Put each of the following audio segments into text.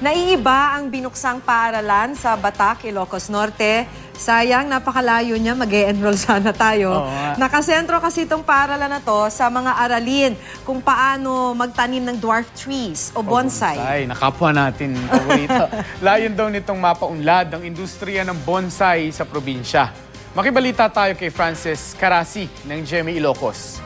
Naiiba ang binuksang paaralan sa Batac, Ilocos Norte. Sayang, napakalayo niya, mag-e-enroll sana tayo. Nakasentro kasi itong paaralan na to sa mga aralin kung paano magtanim ng dwarf trees o bonsai. Ay, nakapwa natin paborito. Layon daw nitong mapaunlad ang industriya ng bonsai sa probinsya. Makibalita tayo kay Frances Carasi ng GMA Ilocos.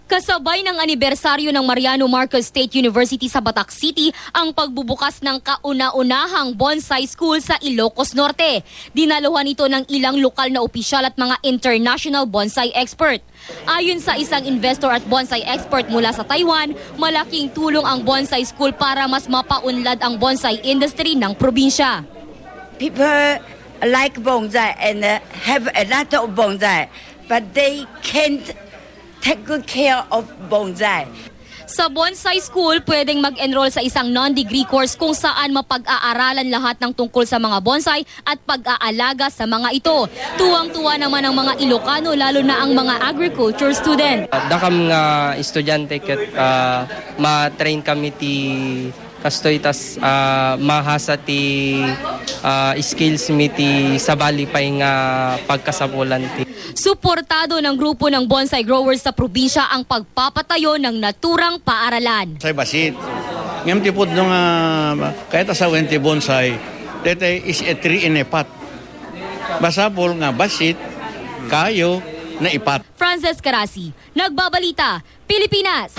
Kasabay ng anibersaryo ng Mariano Marcos State University sa Batac City ang pagbubukas ng kauna-unahang bonsai school sa Ilocos Norte. Dinaluhan ito ng ilang lokal na opisyal at mga international bonsai expert. Ayon sa isang investor at bonsai expert mula sa Taiwan, malaking tulong ang bonsai school para mas mapaunlad ang bonsai industry ng probinsya. People like bonsai and have a lot of bonsai, but they can't take good care of bonsai. Sa bonsai school, pwedeng mag-enroll sa isang non-degree course kung saan mapag-aaralan lahat ng tungkol sa mga bonsai at pag-aalaga sa mga ito. Tuwang-tuwa naman ang mga Ilocano, lalo na ang mga agriculture student. Dakam nga estudyante ket ma-train kami ti kastoy tas mahasa ti skills mi ti sabali pay nga pagkasapulan ti. Suportado ng grupo ng bonsai growers sa probinsya ang pagpapatayo ng naturang paaralan. Sa basit. Ngam tipod nung kahit sa wenti bonsai, dete is a tree in a pot. Basapol nga basit, kayo na ipat. Frances Carasi, Nagbabalita, Pilipinas.